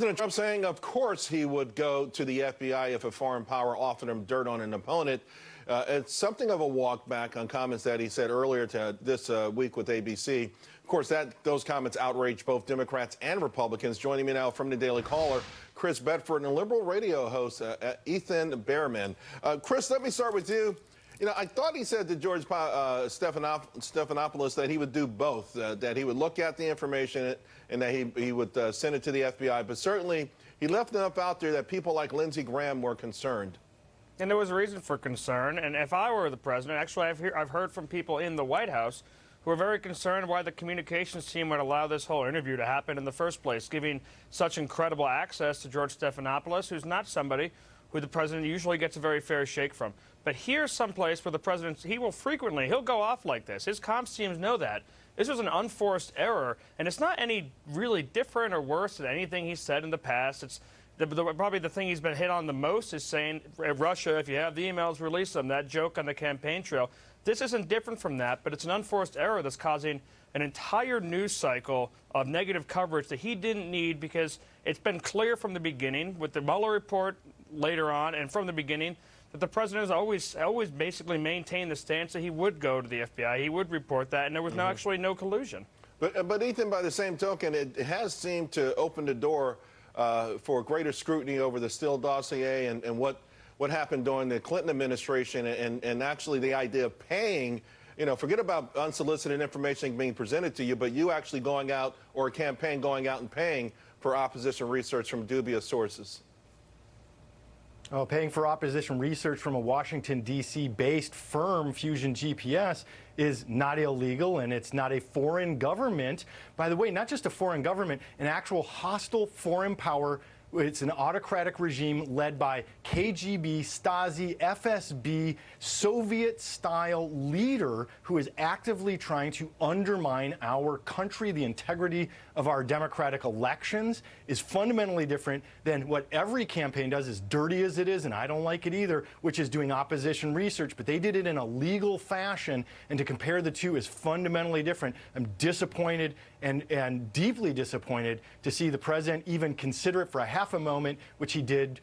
President Trump saying, of course, he would go to the FBI if a foreign power offered him dirt on an opponent. It's something of a walk back on comments that he said earlier this week with ABC. Of course, those comments outraged both Democrats and Republicans. Joining me now from the Daily Caller, Chris Bedford, and liberal radio host Ethan Behrman. Chris, let me start with you. You know, I thought he said to George Stephanopoulos that he would do both, that he would look at the information and that he would send it to the FBI. But certainly, he left enough out there that people like Lindsey Graham were concerned. And there was a reason for concern. And if I were the president, actually, I've heard from people in the White House who are very concerned why the communications team would allow this whole interview to happen in the first place, giving such incredible access to George Stephanopoulos, who's not somebody who the president usually gets a very fair shake from. But here's someplace where the president, he'll go off like this. His comms teams know that. This was an unforced error, and it's not any really different or worse than anything he said in the past. It's probably the thing he's been hit on the most is saying, Russia, if you have the emails, release them, that joke on the campaign trail. This isn't different from that, but it's an unforced error that's causing an entire news cycle of negative coverage that he didn't need, because it's been clear from the beginning, with the Mueller report later on and from the beginning, that the president has always basically maintained the stance that he would go to the FBI, he would report that, and there was actually no collusion. But Ethan, by the same token, it has seemed to open the door for greater scrutiny over the Steele dossier and what happened during the Clinton administration, and actually the idea of paying, you know, forget about unsolicited information being presented to you, but you actually going out, or a campaign going out and paying for opposition research from dubious sources. Oh, paying for opposition research from a Washington, D.C. based firm, Fusion GPS, is not illegal, and it's not a foreign government. By the way, not just a foreign government, an actual hostile foreign power. It's an autocratic regime led by KGB, Stasi, FSB, Soviet-style leader who is actively trying to undermine our country. The integrity of our democratic elections is fundamentally different than what every campaign does, as dirty as it is, and I don't like it either, which is doing opposition research. But they did it in a legal fashion, and to compare the two is fundamentally different. I'm disappointed and deeply disappointed to see the president even consider it for a half a moment, which he did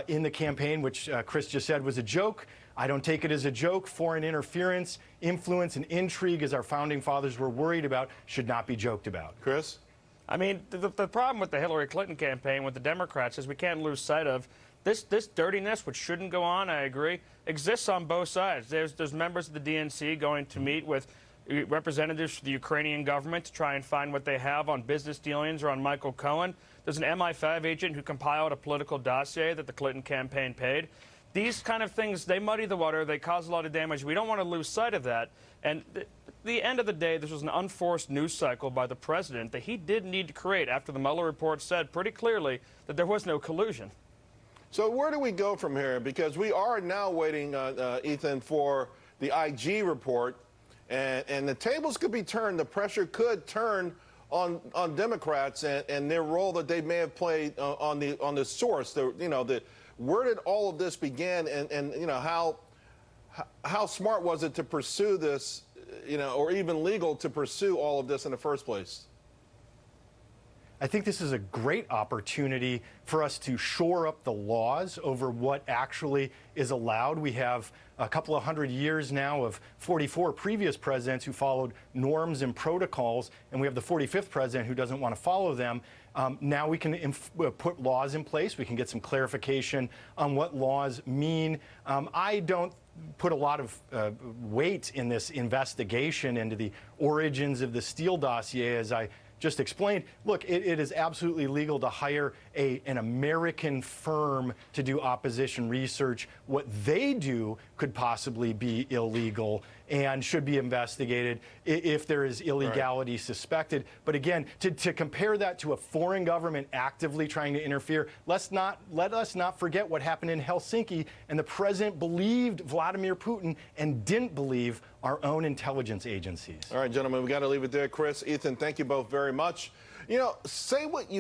in the campaign, which Chris just said was a joke. I don't take it as a joke. Foreign interference, influence, and intrigue, as our founding fathers were worried about, should not be joked about. Chris? I mean, the problem with the Hillary Clinton campaign with the Democrats is we can't lose sight of this dirtiness, which shouldn't go on, I agree, exists on both sides. There's members of the DNC going to meet with representatives for the Ukrainian government to try and find what they have on business dealings or on Michael Cohen. There's an MI5 agent who compiled a political dossier that the Clinton campaign paid. These kind of things, they muddy the water. They cause a lot of damage. We don't want to lose sight of that. And at the end of the day, this was an unforced news cycle by the president that he did need to create after the Mueller report said pretty clearly that there was no collusion. So where do we go from here? Because we are now waiting, Ethan, for the IG report. And the tables could be turned. The pressure could turn on Democrats and their role that they may have played on the source. Where did all of this begin, and you know, how smart was it to pursue this, you know, or even legal to pursue all of this in the first place? I think this is a great opportunity for us to shore up the laws over what actually is allowed. We have a couple of hundred years now of 44 previous presidents who followed norms and protocols, and we have the 45th president who doesn't want to follow them. Now we can put laws in place. We can get some clarification on what laws mean. I don't put a lot of weight in this investigation into the origins of the Steele dossier, as I just explained. Look, it is absolutely legal to hire an American firm to do opposition research. What they do could possibly be illegal and should be investigated if there is illegality suspected. But again, to compare that to a foreign government actively trying to interfere, let us not forget what happened in Helsinki, and the president believed Vladimir Putin and didn't believe our own intelligence agencies. All right, gentlemen, we got to leave it there. Chris, Ethan, thank you both very much. You know, say what you